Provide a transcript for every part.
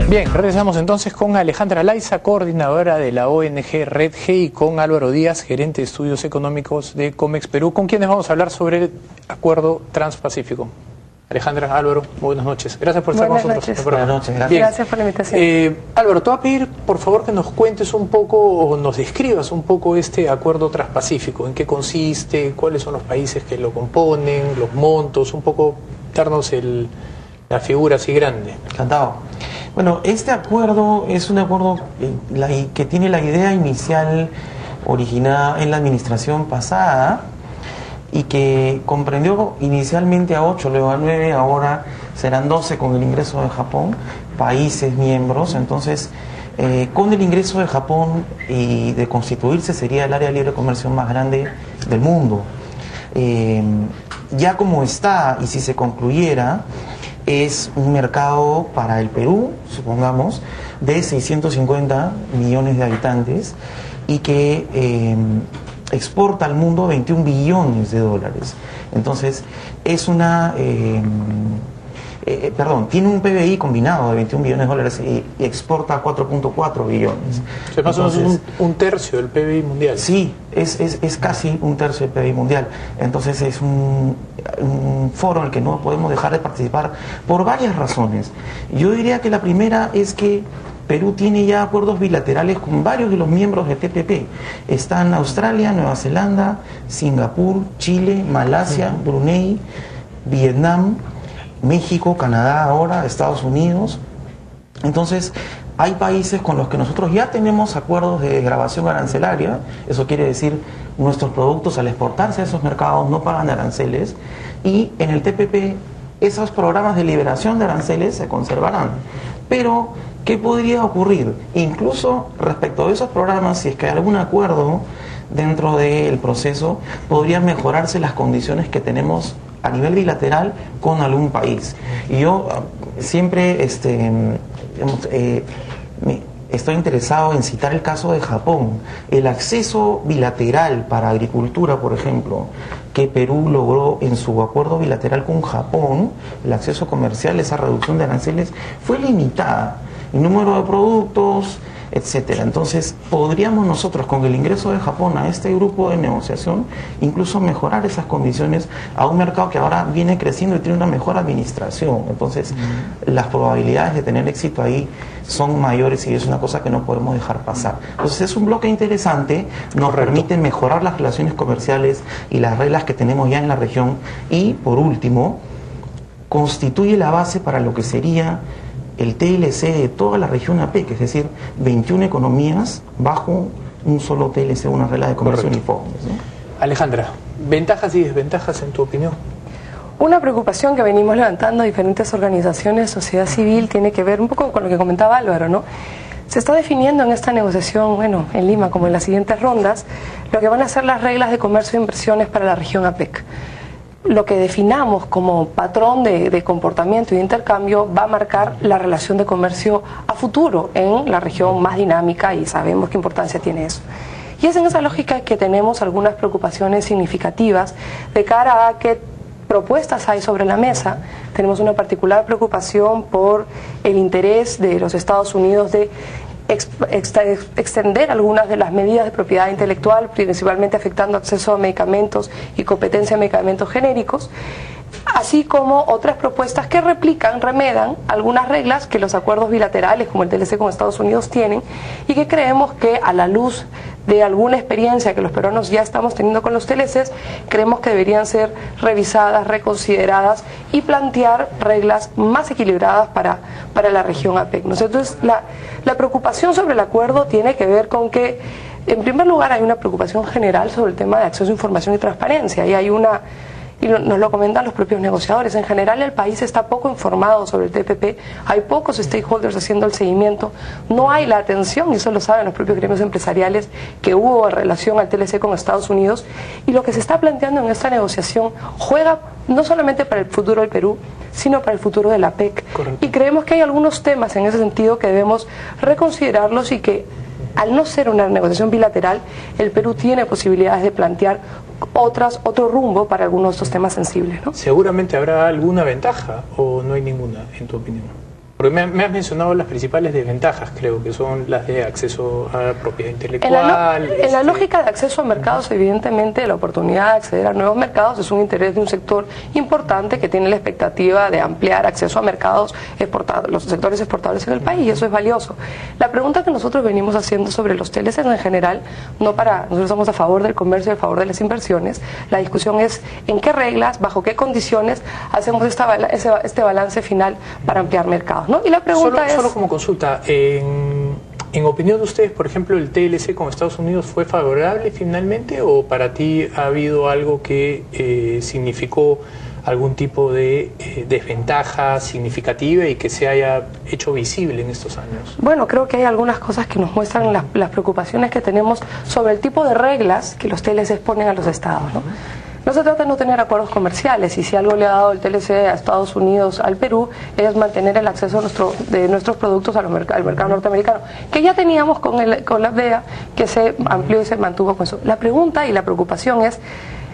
Bien, regresamos entonces con Alejandra Laiza, coordinadora de la ONG Red G, y con Álvaro Díaz, gerente de estudios económicos de Comex Perú, con quienes vamos a hablar sobre el acuerdo transpacífico. Alejandra, Álvaro, buenas noches. Gracias por estar con nosotros. Buenas noches, gracias. Bien. Gracias por la invitación. Álvaro, te voy a pedir, por favor, que nos cuentes un poco o nos describas un poco este acuerdo transpacífico. ¿En qué consiste? ¿Cuáles son los países que lo componen? ¿Los montos? Un poco darnos la figura así grande. Encantado. Bueno, este acuerdo es un acuerdo que tiene la idea inicial originada en la administración pasada y que comprendió inicialmente a 8, luego a 9, ahora serán 12 con el ingreso de Japón, países miembros. Entonces, con el ingreso de Japón y de constituirse, sería el área de libre comercio más grande del mundo. Ya como está, y si se concluyera, es un mercado para el Perú, supongamos, de 650 millones de habitantes y que exporta al mundo 21 billones de dólares. Entonces, es una... tiene un PBI combinado de 21 billones de dólares y exporta 4.4 billones. O sea, más o menos un tercio del PBI mundial. Sí, es casi un tercio del PBI mundial. Entonces es un foro en el que no podemos dejar de participar por varias razones. Yo diría que la primera es que Perú tiene ya acuerdos bilaterales con varios de los miembros de TPP. Están Australia, Nueva Zelanda, Singapur, Chile, Malasia, Brunei, Vietnam, México, Canadá ahora, Estados Unidos. Entonces, hay países con los que nosotros ya tenemos acuerdos de grabación arancelaria. Eso quiere decir, nuestros productos al exportarse a esos mercados no pagan aranceles. Y en el TPP, esos programas de liberación de aranceles se conservarán. Pero, ¿qué podría ocurrir? Incluso respecto a esos programas, si es que hay algún acuerdo dentro del proceso, podrían mejorarse las condiciones que tenemos a nivel bilateral con algún país. Y yo siempre estoy interesado en citar el caso de Japón. El acceso bilateral para agricultura, por ejemplo, que Perú logró en su acuerdo bilateral con Japón, el acceso comercial, esa reducción de aranceles, fue limitada. El número de productos, etcétera. Entonces, podríamos nosotros, con el ingreso de Japón a este grupo de negociación, incluso mejorar esas condiciones a un mercado que ahora viene creciendo y tiene una mejor administración. Entonces, las probabilidades de tener éxito ahí son mayores y es una cosa que no podemos dejar pasar. Entonces, es un bloque interesante, nos permite mejorar las relaciones comerciales y las reglas que tenemos ya en la región y, por último, constituye la base para lo que sería el TLC de toda la región APEC, es decir, 21 economías bajo un solo TLC, una regla de comercio uniforme, ¿sí? Alejandra, ¿ventajas y desventajas en tu opinión? Una preocupación que venimos levantando diferentes organizaciones de sociedad civil tiene que ver un poco con lo que comentaba Álvaro, ¿no? Se está definiendo en esta negociación, bueno, en Lima como en las siguientes rondas, lo que van a ser las reglas de comercio e inversiones para la región APEC. Lo que definamos como patrón de comportamiento y de intercambio va a marcar la relación de comercio a futuro en la región más dinámica y sabemos qué importancia tiene eso. Y es en esa lógica que tenemos algunas preocupaciones significativas de cara a qué propuestas hay sobre la mesa. Tenemos una particular preocupación por el interés de los Estados Unidos de extender algunas de las medidas de propiedad intelectual, principalmente afectando acceso a medicamentos y competencia de medicamentos genéricos, así como otras propuestas que remedan algunas reglas que los acuerdos bilaterales como el TLC con Estados Unidos tienen y que creemos que a la luz de alguna experiencia que los peruanos ya estamos teniendo con los TLCs, creemos que deberían ser revisadas, reconsideradas y plantear reglas más equilibradas para la región APEC. Entonces, la preocupación sobre el acuerdo tiene que ver con que, en primer lugar, hay una preocupación general sobre el tema de acceso a información y transparencia, y hay una... Y nos lo comentan los propios negociadores. En general, el país está poco informado sobre el TPP, hay pocos stakeholders haciendo el seguimiento, no hay la atención, y eso lo saben los propios gremios empresariales, que hubo en relación al TLC con Estados Unidos, y lo que se está planteando en esta negociación juega no solamente para el futuro del Perú, sino para el futuro de la PEC. Correcto. Y creemos que hay algunos temas en ese sentido que debemos reconsiderarlos y que, al no ser una negociación bilateral, el Perú tiene posibilidades de plantear otro rumbo para algunos de estos temas sensibles, ¿no? Seguramente habrá alguna ventaja o no hay ninguna, en tu opinión. Porque me has mencionado las principales desventajas, creo que son las de acceso a propiedad intelectual. En la lógica de acceso a mercados, evidentemente la oportunidad de acceder a nuevos mercados es un interés de un sector importante que tiene la expectativa de ampliar acceso a mercados los sectores exportables en el país, y eso es valioso. La pregunta que nosotros venimos haciendo sobre los TLCs en general, nosotros estamos a favor del comercio y a favor de las inversiones, la discusión es en qué reglas, bajo qué condiciones hacemos este balance final para ampliar mercados, ¿no? Y la pregunta es... Solo como consulta, en opinión de ustedes, por ejemplo, ¿el TLC con Estados Unidos fue favorable finalmente, o para ti ha habido algo que significó algún tipo de desventaja significativa y que se haya hecho visible en estos años? Bueno, creo que hay algunas cosas que nos muestran las preocupaciones que tenemos sobre el tipo de reglas que los TLCs ponen a los estados, ¿no? No se trata de no tener acuerdos comerciales, y si algo le ha dado el TLC a Estados Unidos, al Perú, es mantener el acceso de nuestros productos al mercado norteamericano, que ya teníamos con la FDEA, que se amplió y se mantuvo con eso. La pregunta y la preocupación es: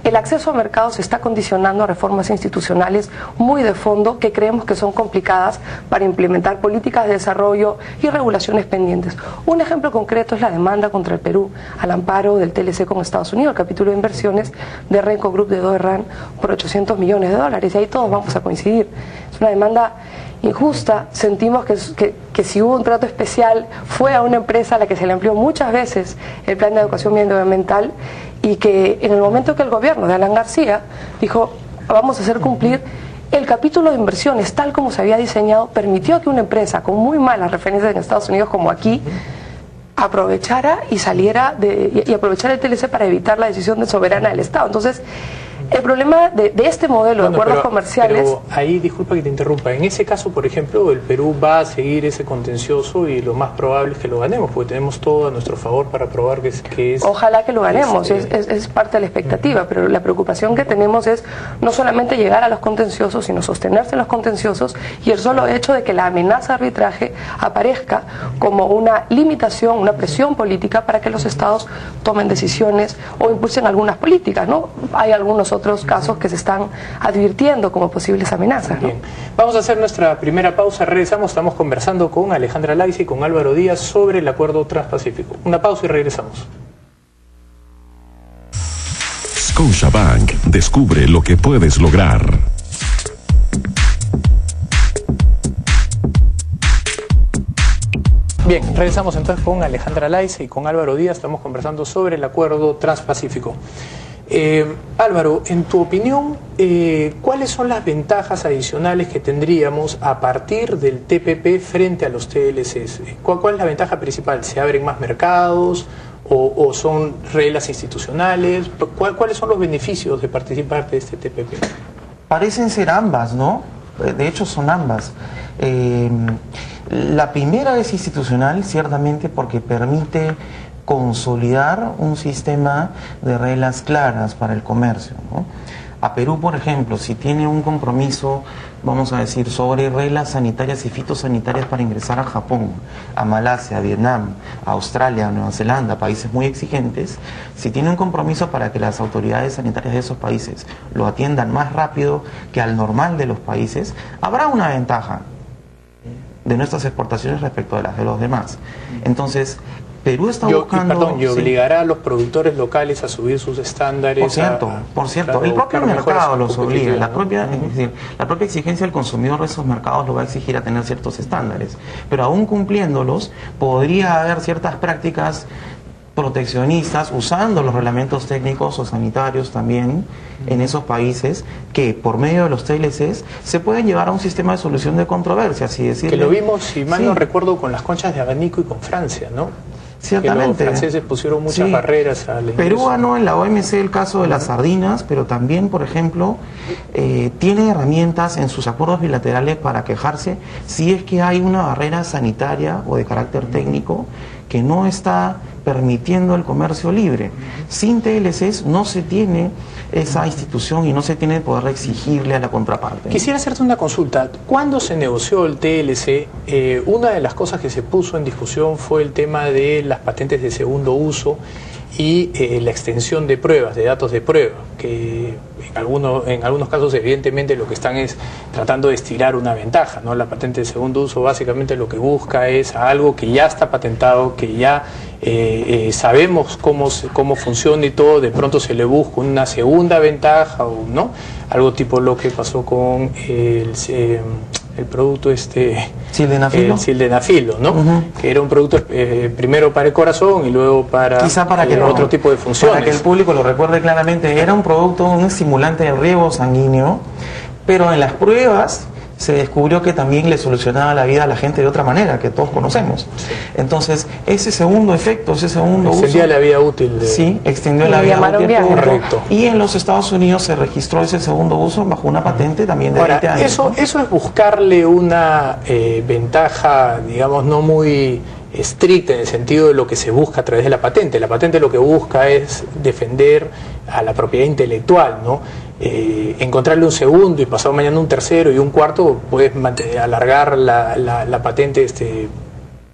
el acceso a mercados se está condicionando a reformas institucionales muy de fondo que creemos que son complicadas para implementar políticas de desarrollo y regulaciones pendientes. Un ejemplo concreto es la demanda contra el Perú al amparo del TLC con Estados Unidos, el capítulo de inversiones de Renco Group de Doerran por $800 millones, y ahí todos vamos a coincidir. Es una demanda injusta. Sentimos que si hubo un trato especial fue a una empresa a la que se le amplió muchas veces el plan de educación medioambiental, y que en el momento que el gobierno de Alan García dijo vamos a hacer cumplir el capítulo de inversiones tal como se había diseñado, permitió que una empresa con muy malas referencias en Estados Unidos como aquí aprovechara y aprovechara el TLC para evitar la decisión soberana del Estado. Entonces, el problema de este modelo de acuerdos comerciales... Pero ahí, disculpa que te interrumpa, en ese caso, por ejemplo, el Perú va a seguir ese contencioso y lo más probable es que lo ganemos, porque tenemos todo a nuestro favor para probar que es... Ojalá que lo ganemos, es parte de la expectativa, pero la preocupación que tenemos es no solamente llegar a los contenciosos, sino sostenerse en los contenciosos, y el solo hecho de que la amenaza de arbitraje aparezca como una limitación, una presión política para que los estados tomen decisiones o impulsen algunas políticas, ¿no? Hay algunos otros casos que se están advirtiendo como posibles amenazas, ¿no? Bien. Vamos a hacer nuestra primera pausa, regresamos, estamos conversando con Alejandra Laiza y con Álvaro Díaz sobre el acuerdo transpacífico. Una pausa y regresamos. Scotiabank, descubre lo que puedes lograr. Bien, regresamos entonces con Alejandra Laiza y con Álvaro Díaz, estamos conversando sobre el acuerdo transpacífico. Álvaro, en tu opinión, ¿cuáles son las ventajas adicionales que tendríamos a partir del TPP frente a los TLCs? ¿Cuál es la ventaja principal? ¿Se abren más mercados o son reglas institucionales? ¿Cuáles son los beneficios de participar de este TPP? Parecen ser ambas, ¿no? De hecho son ambas. La primera es institucional, ciertamente, porque permite consolidar un sistema de reglas claras para el comercio, ¿no? A Perú, por ejemplo, si tiene un compromiso, vamos a decir, sobre reglas sanitarias y fitosanitarias para ingresar a Japón, a Malasia, a Vietnam, a Australia, a Nueva Zelanda, países muy exigentes, si tiene un compromiso para que las autoridades sanitarias de esos países lo atiendan más rápido que al normal de los países, habrá una ventaja de nuestras exportaciones respecto a las de los demás. Entonces, Perú está buscando... Y obligará a los productores locales a subir sus estándares. Por cierto, el propio mercado los obliga. La propia exigencia del consumidor de esos mercados lo va a exigir a tener ciertos estándares. Pero aún cumpliéndolos, podría haber ciertas prácticas proteccionistas usando los reglamentos técnicos o sanitarios también en esos países, que por medio de los TLCs se pueden llevar a un sistema de solución de controversias, y decirle, que lo vimos, si mal no recuerdo, con las conchas de abanico y con Francia, ¿no? Ciertamente. Que los franceses pusieron muchas barreras al ingreso. Perú ganó en la OMC el caso de las sardinas, pero también, por ejemplo, tiene herramientas en sus acuerdos bilaterales para quejarse si es que hay una barrera sanitaria o de carácter técnico que no está permitiendo el comercio libre. Sin TLCs no se tiene esa institución y no se tiene el poder de exigirle a la contraparte. Quisiera hacerte una consulta. Cuando se negoció el TLC, una de las cosas que se puso en discusión fue el tema de las patentes de segundo uso y la extensión de pruebas, de datos de prueba, que en algunos casos evidentemente lo que están es tratando de estirar una ventaja, ¿no? La patente de segundo uso básicamente lo que busca es algo que ya está patentado, que ya sabemos cómo funciona y todo, de pronto se le busca una segunda ventaja, o no, algo tipo lo que pasó con el producto sildenafilo, ¿no? Que era un producto primero para el corazón y luego para, otro tipo de funciones. Para que el público lo recuerde claramente, era un producto, un estimulante de riego sanguíneo, pero en las pruebas se descubrió que también le solucionaba la vida a la gente de otra manera, que todos conocemos. Entonces, ese segundo efecto, ese segundo uso... Extendía la vida útil. Sí, extendió la vida útil. Correcto. Y en los Estados Unidos se registró ese segundo uso bajo una patente también de 20 años. Eso es buscarle una ventaja, digamos, no muy estricta en el sentido de lo que se busca a través de la patente. La patente lo que busca es defender a la propiedad intelectual, ¿no? Encontrarle un segundo y pasado mañana un tercero y un cuarto, puedes alargar la patente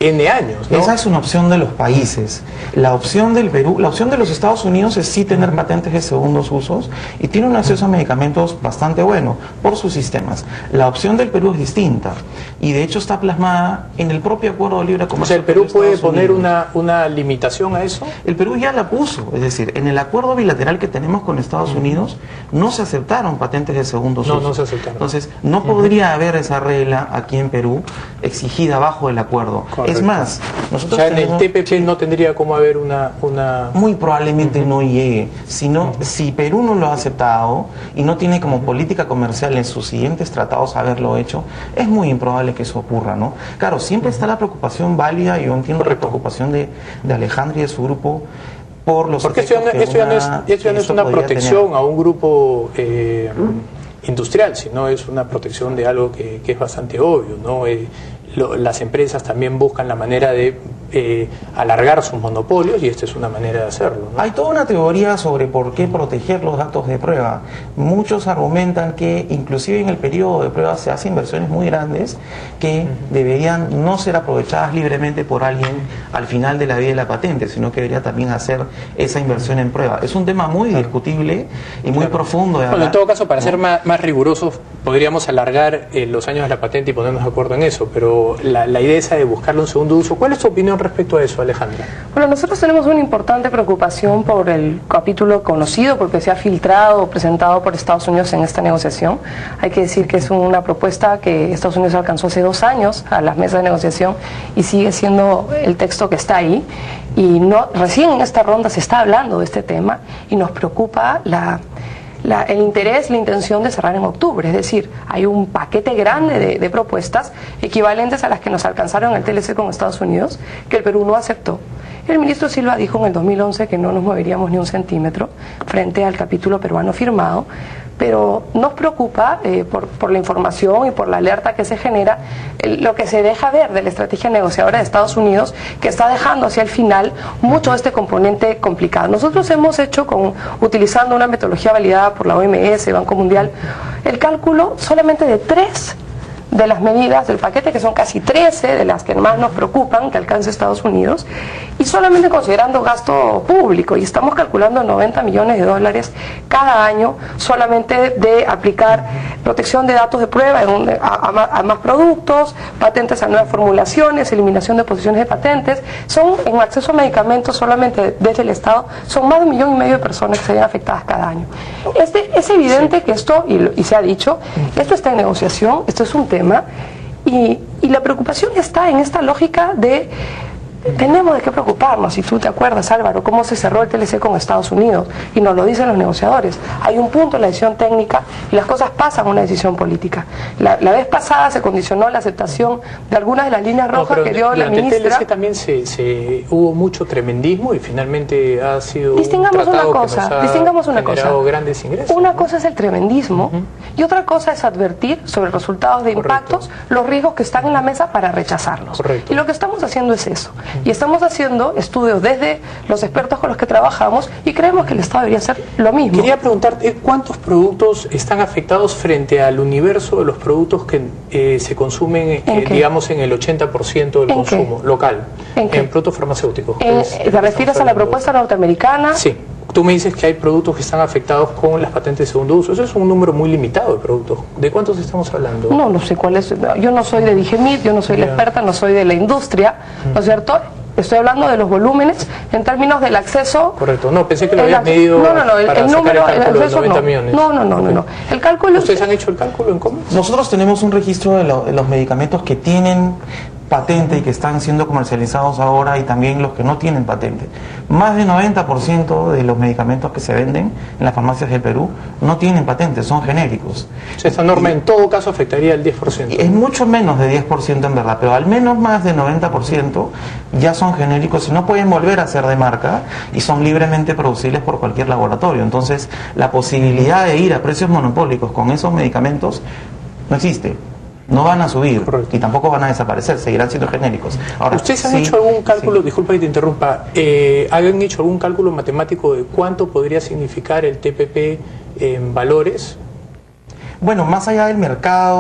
N años, ¿no? Esa es una opción de los países. La opción del Perú, la opción de los Estados Unidos es sí tener patentes de segundos usos y tiene un acceso a medicamentos bastante bueno por sus sistemas. La opción del Perú es distinta y de hecho está plasmada en el propio Acuerdo de Libre Comercio. O sea, ¿el Perú puede poner una limitación a eso? El Perú ya la puso, es decir, en el acuerdo bilateral que tenemos con Estados Unidos no se aceptaron patentes de segundos usos. No se aceptaron. Entonces, no podría haber esa regla aquí en Perú exigida bajo el acuerdo. Correcto. Es más, nosotros en el TPP no tendría como haber una... Muy probablemente no llegue. Si Perú no lo ha aceptado y no tiene como política comercial en sus siguientes tratados haberlo hecho, es muy improbable que eso ocurra, ¿no? Claro, siempre está la preocupación válida, y yo entiendo la preocupación de Alejandra y de su grupo por los... Porque esto ya no es una protección a un grupo industrial, sino es una protección de algo que es bastante obvio, ¿no? Las empresas también buscan la manera de alargar sus monopolios y esta es una manera de hacerlo, ¿no? Hay toda una teoría sobre por qué proteger los datos de prueba. Muchos argumentan que inclusive en el periodo de prueba se hacen inversiones muy grandes que deberían no ser aprovechadas libremente por alguien al final de la vida de la patente, sino que debería también hacer esa inversión en prueba. Es un tema muy discutible y muy profundo de hablar. Bueno, en todo caso, para ser más rigurosos, podríamos alargar los años de la patente y ponernos de acuerdo en eso, pero la idea esa de buscarle un segundo uso, ¿cuál es tu opinión respecto a eso, Alejandra? Bueno, nosotros tenemos una importante preocupación por el capítulo conocido, porque se ha filtrado o presentado por Estados Unidos en esta negociación. Hay que decir que es una propuesta que Estados Unidos alcanzó hace 2 años a las mesas de negociación y sigue siendo el texto que está ahí. Y recién en esta ronda se está hablando de este tema y nos preocupa el interés, la intención de cerrar en octubre. Es decir, hay un paquete grande de propuestas equivalentes a las que nos alcanzaron el TLC con Estados Unidos, que el Perú no aceptó. El ministro Silva dijo en el 2011 que no nos moveríamos ni un centímetro frente al capítulo peruano firmado, pero nos preocupa por la información y por la alerta que se genera, lo que se deja ver de la estrategia negociadora de Estados Unidos, que está dejando hacia el final mucho de este componente complicado. Nosotros hemos hecho, utilizando una metodología validada por la OMS, Banco Mundial, el cálculo solamente de 3 de las medidas del paquete, que son casi 13 de las que más nos preocupan que alcance Estados Unidos, y solamente considerando gasto público, y estamos calculando $90 millones cada año solamente de aplicar protección de datos de prueba a más productos, patentes a nuevas formulaciones, eliminación de posiciones de patentes. Son en acceso a medicamentos solamente desde el Estado, son más de 1,5 millones de personas que se ven afectadas cada año. Es evidente que esto, y se ha dicho, esto está en negociación, esto es un tema, y la preocupación está en esta lógica de tenemos de qué preocuparnos. Si tú te acuerdas, Álvaro, cómo se cerró el TLC con Estados Unidos, y nos lo dicen los negociadores, hay un punto en la decisión técnica y las cosas pasan a una decisión política. La vez pasada se condicionó la aceptación de algunas de las líneas rojas que dio la ministra. En el TLC también hubo mucho tremendismo y finalmente ha sido distingamos una cosa. Grandes ingresos, una cosa es el tremendismo y otra cosa es advertir sobre resultados de impactos, los riesgos que están en la mesa para rechazarlos. Correcto. Y lo que estamos haciendo es eso. Y estamos haciendo estudios desde los expertos con los que trabajamos y creemos que el Estado debería hacer lo mismo. Quería preguntarte, ¿cuántos productos están afectados frente al universo de los productos que se consumen, digamos, en el 80% del consumo local? ¿En productos farmacéuticos? ¿Te refieres a la propuesta norteamericana? Sí. Tú me dices que hay productos que están afectados con las patentes de segundo uso. Eso es un número muy limitado de productos. ¿De cuántos estamos hablando? No sé cuál es. Yo no soy de Digemit, yo no soy la experta, no soy de la industria, ¿no es cierto? Estoy hablando de los volúmenes en términos del acceso. Correcto. No, pensé que lo habías medido el número, el acceso de 90 millones. No. El cálculo... ¿Ustedes han hecho el cálculo en COMEX? Nosotros tenemos un registro de los medicamentos que tienen patente y que están siendo comercializados ahora y también los que no tienen patente. Más del 90% de los medicamentos que se venden en las farmacias del Perú no tienen patente, son genéricos. O sea, esta norma en todo caso afectaría el 10%. Es mucho menos de 10% en verdad, pero al menos más del 90% ya son genéricos y no pueden volver a ser de marca y son libremente producibles por cualquier laboratorio. Entonces, la posibilidad de ir a precios monopólicos con esos medicamentos no existe. No van a subir. Correcto. Y tampoco van a desaparecer, seguirán siendo genéricos. Ahora, ¿ustedes han hecho algún cálculo, disculpa que te interrumpa, han hecho algún cálculo matemático de cuánto podría significar el TPP en valores? Bueno, más allá del mercado